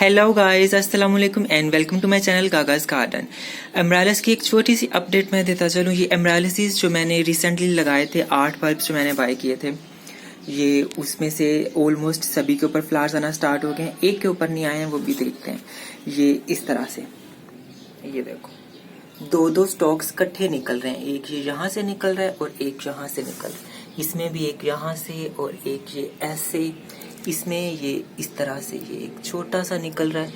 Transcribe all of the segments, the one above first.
Hello guys, अस्सलाम वालेकुम and welcome to my channel Gaga's garden. Amaryllis की एक छोटी सी अपडेट मैं देता चलूँ। ये एमरालिस जो मैंने रिसेंटली लगाए थे 8 बल्ब जो मैंने बाय किए थे, ये उसमें से ऑलमोस्ट सभी के ऊपर फ्लावर्स आना स्टार्ट हो गए हैं। एक के ऊपर नहीं आए हैं, वो भी देखते हैं। ये इस तरह से, ये देखो दो स्टॉक्स इकट्ठे निकल रहे हैं। एक ये यहाँ से निकल रहा है और एक यहाँ से निकल रहा है। इसमें भी एक यहाँ से और एक ये ऐसे। इसमें ये इस तरह से ये एक छोटा सा निकल रहा है,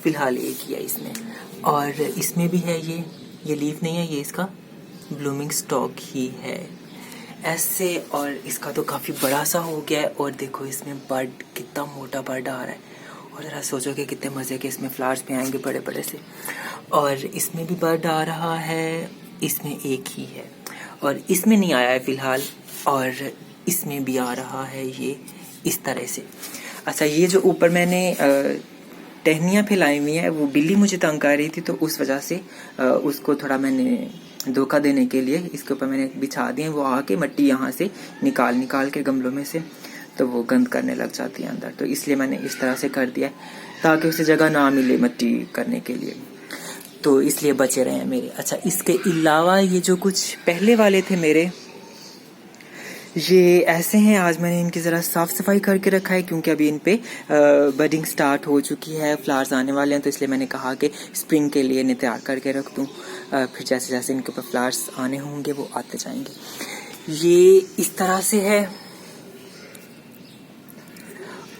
फिलहाल एक ही है इसमें। और इसमें भी है ये लीफ नहीं है, ये इसका ब्लूमिंग स्टॉक ही है ऐसे। और इसका तो काफ़ी बड़ा सा हो गया है। और देखो इसमें बर्ड, कितना मोटा बर्ड आ रहा है। और ज़रा सोचोगे कितने मज़े के इसमें फ्लावर्स भी आएंगे बड़े बड़े से। और इसमें भी बर्ड आ रहा है, इसमें एक ही है और इसमें नहीं आया है फ़िलहाल। और इसमें भी आ रहा है ये इस तरह से। अच्छा, ये जो ऊपर मैंने टहनियाँ फैलाई हुई हैं, वो बिल्ली मुझे तंग कर रही थी, तो उस वजह से उसको थोड़ा मैंने धोखा देने के लिए इसके ऊपर मैंने बिछा दिए। वो आके मिट्टी यहाँ से निकाल के गमलों में से, तो वो गंद करने लग जाती है अंदर। तो इसलिए मैंने इस तरह से कर दिया ताकि उसे जगह ना मिले मिट्टी करने के लिए, तो इसलिए बचे रहे हैं मेरे। अच्छा, इसके अलावा ये जो कुछ पहले वाले थे मेरे, ये ऐसे हैं। आज मैंने इनकी ज़रा साफ़ सफाई करके रखा है क्योंकि अभी इन पे बडिंग स्टार्ट हो चुकी है, फ्लावर्स आने वाले हैं। तो इसलिए मैंने कहा कि स्प्रिंग के लिए इन्हें तैयार करके रख दूँ, फिर जैसे जैसे इनके ऊपर फ्लावर्स आने होंगे वो आते जाएंगे। ये इस तरह से है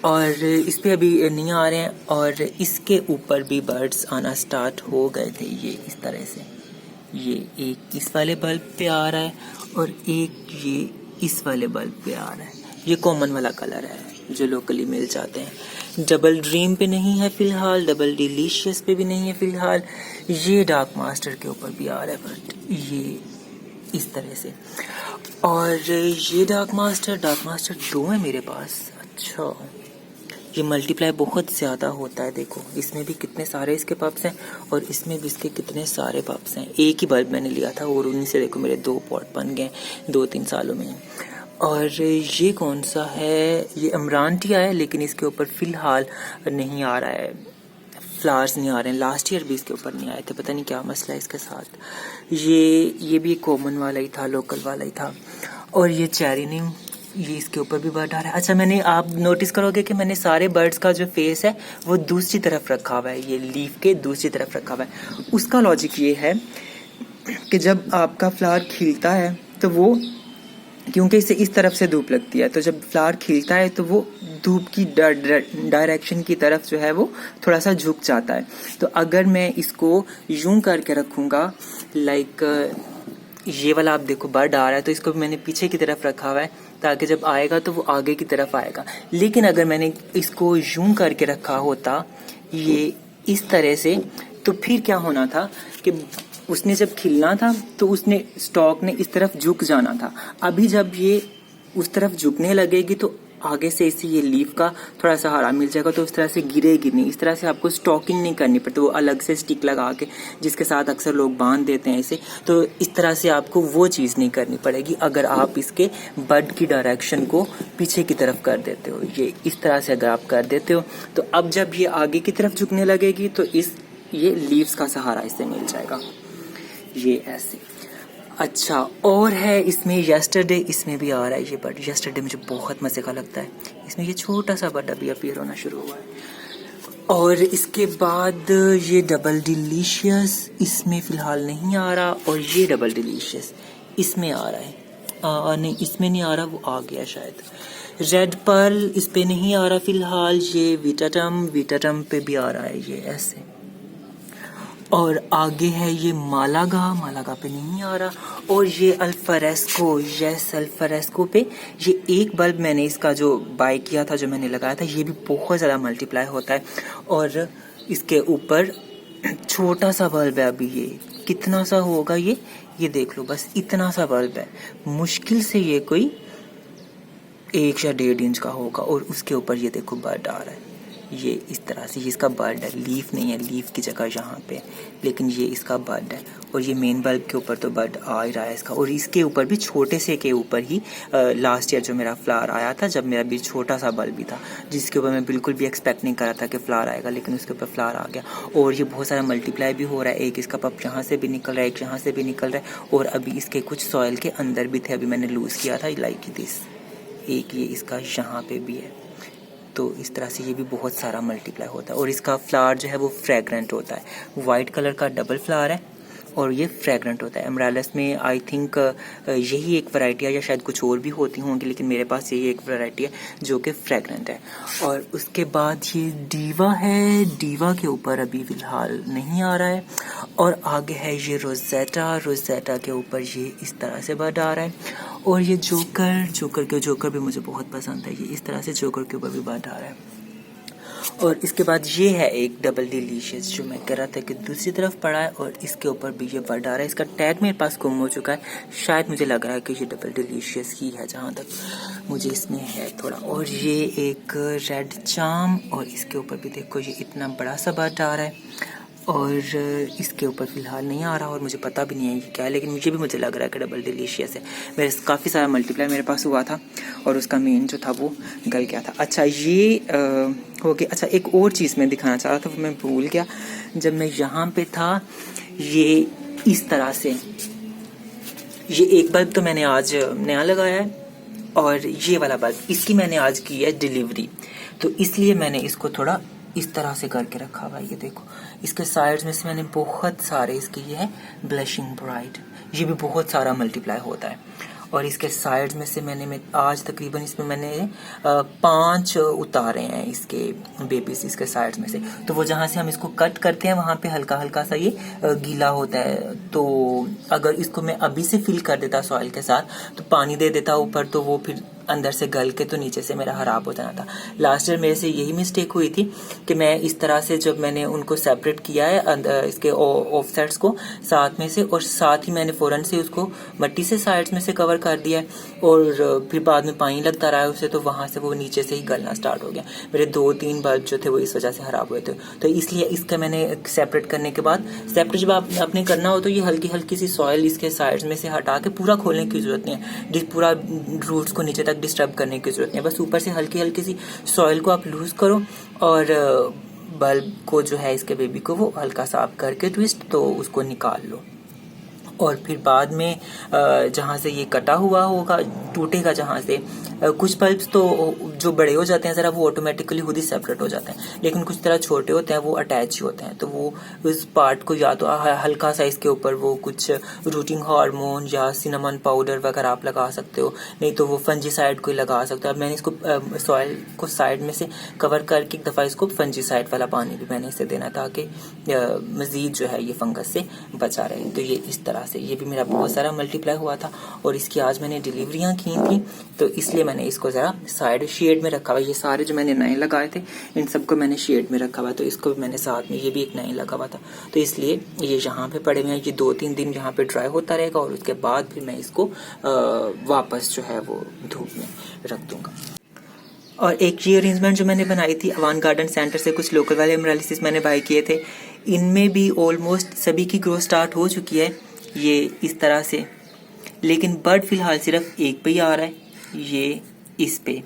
और इस पे अभी नहीं आ रहे हैं। और इसके ऊपर भी बर्ड्स आना स्टार्ट हो गए थे, ये इस तरह से। ये एक इस वाले बल्ब पे आ रहा है और एक ये इस वाले बल्ब पे आ रहा है। ये कॉमन वाला कलर है जो लोकली मिल जाते हैं। डबल ड्रीम पे नहीं है फिलहाल, डबल डिलीशियस पे भी नहीं है फिलहाल। ये डार्क मास्टर के ऊपर भी आ रहा है, बट ये इस तरह से। और ये डार्क मास्टर 2 है मेरे पास। अच्छा, ये मल्टीप्लाई बहुत ज़्यादा होता है। देखो इसमें भी कितने सारे इसके पप्स हैं और इसमें भी इसके कितने सारे पप्स हैं। एक ही बल्ब मैंने लिया था और उन्हीं से देखो मेरे 2 पॉट बन गए 2-3 सालों में। और ये कौन सा है, ये अमरांटिया है, लेकिन इसके ऊपर फ़िलहाल नहीं आ रहा है, फ्लावर्स नहीं आ रहे हैं। लास्ट ईयर भी इसके ऊपर नहीं आए थे, पता नहीं क्या मसला है इसके साथ। ये भी कॉमन वाला ही था, लोकल वाला ही था। और ये चेरी नीम, ये इसके ऊपर भी बर्ड आ रहा है। अच्छा, मैंने, आप नोटिस करोगे कि मैंने सारे बर्ड्स का जो फेस है वो दूसरी तरफ रखा हुआ है, ये लीफ के दूसरी तरफ रखा हुआ है। उसका लॉजिक ये है कि जब आपका फ्लावर खिलता है तो वो, क्योंकि इसे इस तरफ से धूप लगती है, तो जब फ्लावर खिलता है तो वो धूप की डायरेक्शन की तरफ जो है वो थोड़ा सा झुक जाता है। तो अगर मैं इसको यूं करके रखूँगा, लाइक ये वाला आप देखो बर्ड आ रहा है, तो इसको मैंने पीछे की तरफ रखा हुआ है ताकि जब आएगा तो वो आगे की तरफ आएगा। लेकिन अगर मैंने इसको यूं करके रखा होता ये इस तरह से, तो फिर क्या होना था कि उसने जब खिलना था तो उसने स्टॉक ने इस तरफ झुक जाना था। अभी जब ये उस तरफ झुकने लगेगी तो आगे से इसे ये लीफ का थोड़ा सहारा मिल जाएगा, तो इस तरह से गिरेगी नहीं। इस तरह से आपको स्टॉकिंग नहीं करनी पड़ती, वो अलग से स्टिक लगा के, जिसके साथ अक्सर लोग बांध देते हैं इसे, तो इस तरह से आपको वो चीज़ नहीं करनी पड़ेगी अगर आप इसके बड की डायरेक्शन को पीछे की तरफ कर देते हो। ये इस तरह से अगर आप कर देते हो तो अब जब ये आगे की तरफ झुकने लगेगी तो ये लीव्स का सहारा इससे मिल जाएगा, ये ऐसे। अच्छा, और है इसमें यस्टरडे, इसमें भी आ रहा है ये बर्ड। यस्टरडे मुझे बहुत मज़े का लगता है। इसमें ये छोटा सा बर्ड अभी अपीयर होना शुरू हुआ है। और इसके बाद ये डबल डिलीशियस, इसमें फ़िलहाल नहीं आ रहा। और ये डबल डिलीशियस इसमें आ रहा है, नहीं इसमें नहीं आ रहा, वो आ गया शायद। रेड पर्ल इस पे नहीं आ रहा फ़िलहाल। ये वीटाटम पे भी आ रहा है ये ऐसे। और आगे है ये मालागा पे नहीं आ रहा। और ये अल्फारेस्को पे ये एक बल्ब मैंने इसका जो बाय किया था, जो मैंने लगाया था, ये भी बहुत ज़्यादा मल्टीप्लाई होता है। और इसके ऊपर छोटा सा बल्ब है अभी, ये कितना सा होगा ये देख लो, बस इतना सा बल्ब है। मुश्किल से ये कोई 1 या 1.5 इंच का होगा। और उसके ऊपर ये देखो बर्ड आ रहा है, ये इस तरह से, ये इसका बर्ड है, लीफ नहीं है, लीफ की जगह यहाँ पे, लेकिन ये इसका बर्ड है। और ये मेन बल्ब के ऊपर तो बर्ड आ ही रहा है इसका, और इसके ऊपर भी छोटे से के ऊपर ही लास्ट ईयर जो मेरा फ्लावर आया था, जब मेरा भी छोटा सा बल्ब भी था, जिसके ऊपर मैं बिल्कुल भी एक्सपेक्ट नहीं कर रहा था कि फ्लावर आएगा, लेकिन उसके ऊपर फ्लावर आ गया। और ये बहुत सारा मल्टीप्लाई भी हो रहा है, एक इसका पप यहाँ से भी निकल रहा है, एक यहाँ से भी निकल रहा है, और अभी इसके कुछ सॉइल के अंदर भी थे, अभी मैंने लूज़ किया था लाइक दिस, एक ये इसका यहाँ पे भी है। तो इस तरह से ये भी बहुत सारा मल्टीप्लाई होता है, और इसका फ्लावर जो है वो फ्रेगरेंट होता है। वाइट कलर का डबल फ्लावर है और ये फ्रेगरेंट होता है। एमराल्डस में आई थिंक यही एक वैरायटी है, या शायद कुछ और भी होती होंगी, लेकिन मेरे पास यही एक वैरायटी है जो कि फ्रेगरेंट है। और उसके बाद ये डीवा है, डीवा के ऊपर अभी फ़िलहाल नहीं आ रहा है। और आगे है ये रोज़ेटा, रोज़ेटा के ऊपर ये इस तरह से बर्ड आ रहा है। और ये जोकर भी मुझे बहुत पसंद है, ये इस तरह से जोकर के ऊपर भी बर्ड आ रहा है। और इसके बाद ये है एक डबल डिलीशियस, जो मैं कह रहा था कि दूसरी तरफ पड़ा है, और इसके ऊपर भी ये बर्ड आ रहा है। इसका टैग मेरे पास गुम हो चुका है, शायद मुझे लग रहा है कि ये डबल डिलीशियस ही है, जहाँ तक मुझे इसमें है थोड़ा। और ये एक रेड चाम, और इसके ऊपर भी देखो ये इतना बड़ा सा बर्ड आ रहा है, और इसके ऊपर फ़िलहाल नहीं आ रहा, और मुझे पता भी नहीं है ये क्या है, लेकिन मुझे लग रहा है कि डबल डिलीशियस है। मेरे काफ़ी सारा मल्टीप्लाई मेरे पास हुआ था, और उसका मेन जो था वो गल गया था। अच्छा ये हो गया। अच्छा एक और चीज़ मैं दिखाना चाह रहा था, वो मैं भूल गया। जब मैं यहाँ पे था, ये इस तरह से, ये एक बल्ब तो मैंने आज नया लगाया है, और ये वाला बल्ब इसकी मैंने आज की है डिलीवरी, तो इसलिए मैंने इसको थोड़ा इस तरह से करके रखा हुआ है। ये देखो इसके साइड्स में से मैंने बहुत सारे, इसके ये है ब्लशिंग ब्राइट, ये भी बहुत सारा मल्टीप्लाई होता है। और इसके साइड्स में से मैंने आज तकरीबन इसमें मैंने 5 उतारे हैं इसके बेबीज, इसके साइड्स में से। तो वो जहाँ से हम इसको कट करते हैं वहाँ पे हल्का हल्का सा ये गीला होता है, तो अगर इसको मैं अभी से फिल कर देता सॉइल के साथ, तो पानी दे देता ऊपर, तो वो फिर अंदर से गल के तो नीचे से मेरा खराब हो जाना था। लास्ट ईयर मेरे से यही मिस्टेक हुई थी कि मैं इस तरह से जब मैंने उनको सेपरेट किया है इसके ऑफसेट्स को साथ में से, और साथ ही मैंने फ़ौरन से उसको मट्टी से साइड्स में से कवर कर दिया है, और फिर बाद में पानी लगता रहा है उसे, तो वहाँ से वो नीचे से ही गलना स्टार्ट हो गया। मेरे 2-3 बल्ब जो थे वो इस वजह से खराब हुए थे। तो इसलिए इसका मैंने सेपरेट करने के बाद, सेपरेट जब आपने करना हो तो ये हल्की हल्की सी सॉइल इसके साइड्स में से हटा के, पूरा खोलने की जरूरत नहीं है, पूरा रूट्स को नीचे तक डिस्टर्ब करने की जरूरत नहीं है, बस ऊपर से हल्की हल्की सी सॉइल को आप लूज करो, और बल्ब को जो है इसके बेबी को वो हल्का सा आप करके ट्विस्ट, तो उसको निकाल लो। और फिर बाद में जहाँ से ये कटा हुआ होगा, टूटेगा जहाँ से, कुछ बल्ब्स तो जो बड़े हो जाते हैं ज़रा, वो ऑटोमेटिकली खुद ही सेपरेट हो जाते हैं, लेकिन कुछ तरह छोटे होते हैं वो अटैच ही होते हैं। तो वो उस पार्ट को या तो हल्का सा इसके ऊपर वो कुछ रूटिंग हार्मोन या सिनेमन पाउडर वगैरह आप लगा सकते हो, नहीं तो वो फंजीसाइड को लगा सकते हो। अब मैंने इसको सॉइल को साइड में से कवर करके एक दफ़ा इसको फंजीसाइड वाला पानी भी मैंने इसे देना, ताकि मज़ीद जो है ये फंगस से बचा रहे। तो ये इस तरह से, ये भी मेरा बहुत सारा मल्टीप्लाई हुआ था, और इसकी आज मैंने डिलीवरियाँ की थी, तो इसलिए मैंने इसको ज़रा साइड शेड में रखा हुआ। ये सारे जो मैंने नए लगाए थे इन सबको मैंने शेड में रखा हुआ, तो इसको भी मैंने साथ में, ये भी एक नए लगा हुआ था, तो इसलिए ये यहाँ पे पड़े हुए हैं। ये 2-3 दिन यहाँ पे ड्राई होता रहेगा, और उसके बाद फिर मैं इसको वापस जो है वो धूप में रख दूँगा। और एक ये अरेंजमेंट जो मैंने बनाई थी अवान गार्डन सेंटर से, कुछ लोकल वाले एमरालिसिस मैंने बाई किए थे, इनमें भी ऑलमोस्ट सभी की ग्रोथ स्टार्ट हो चुकी है, ये इस तरह से। लेकिन बर्ड फिलहाल सिर्फ एक पे ही आ रहा है, ये इस पे।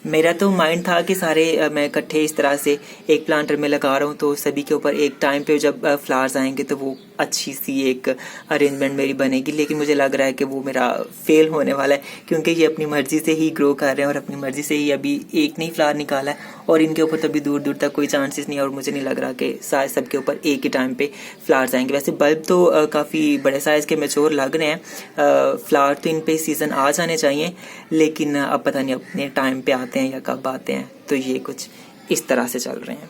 मेरा तो माइंड था कि सारे मैं इकट्ठे इस तरह से एक प्लांटर में लगा रहा हूँ, तो सभी के ऊपर एक टाइम पे जब फ्लावर्स आएंगे तो वो अच्छी सी एक अरेंजमेंट मेरी बनेगी। लेकिन मुझे लग रहा है कि वो मेरा फेल होने वाला है, क्योंकि ये अपनी मर्जी से ही ग्रो कर रहे हैं, और अपनी मर्जी से ही अभी एक नहीं फ्लावर निकाला है, और इनके ऊपर तो अभी दूर दूर तक कोई चांसेस नहीं है, और मुझे नहीं लग रहा कि साइज सबके ऊपर एक ही टाइम पे फ्लावर्स आएंगे। वैसे बल्ब तो काफ़ी बड़े साइज़ के मैच्योर लग रहे हैं, फ्लावर तो इन पे सीज़न आ जाने चाहिए, लेकिन अब पता नहीं अपने टाइम पे आते हैं या कब आते हैं। तो ये कुछ इस तरह से चल रहे हैं।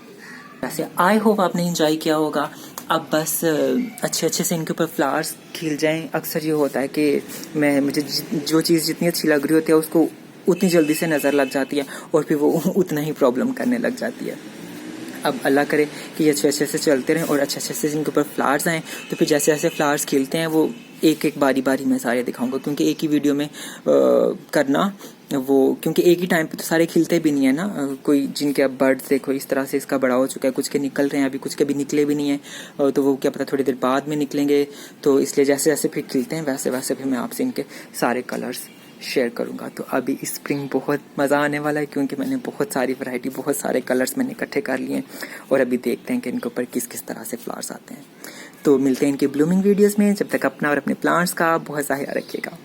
वैसे आई होप आपने एंजॉय किया होगा। अब बस अच्छे अच्छे से इनके ऊपर फ्लावर्स खिल जाएं। अक्सर ये होता है कि मुझे जो चीज़ जितनी अच्छी लग रही होती है उसको उतनी जल्दी से नज़र लग जाती है, और फिर वो उतना ही प्रॉब्लम करने लग जाती है। अब अल्लाह करे कि ये अच्छे अच्छे से चलते रहें, और अच्छे अच्छे से इनके ऊपर फ्लावर्स आएँ, तो फिर जैसे जैसे फ्लावर्स खिलते हैं वो एक एक बारी बारी मैं सारे दिखाऊंगा, क्योंकि एक ही वीडियो में करना वो क्योंकि एक ही टाइम पे तो सारे खिलते भी नहीं है ना, कोई जिनके अब बर्ड्स देखो इस तरह से इसका बड़ा हो चुका है, कुछ के निकल रहे हैं अभी, कुछ के भी निकले भी नहीं है, तो वो क्या पता थोड़ी देर बाद में निकलेंगे। तो इसलिए जैसे जैसे फिर खिलते हैं वैसे वैसे फिर मैं आपसे इनके सारे कलर्स शेयर करूंगा। तो अभी स्प्रिंग बहुत मज़ा आने वाला है क्योंकि मैंने बहुत सारी वैरायटी, बहुत सारे कलर्स मैंने इकट्ठे कर लिए हैं और अभी देखते हैं कि इनके ऊपर किस किस तरह से फ्लावर्स आते हैं। तो मिलते हैं इनके ब्लूमिंग वीडियोस में, जब तक अपना और अपने प्लांट्स का बहुत सा ख्याल रखिएगा।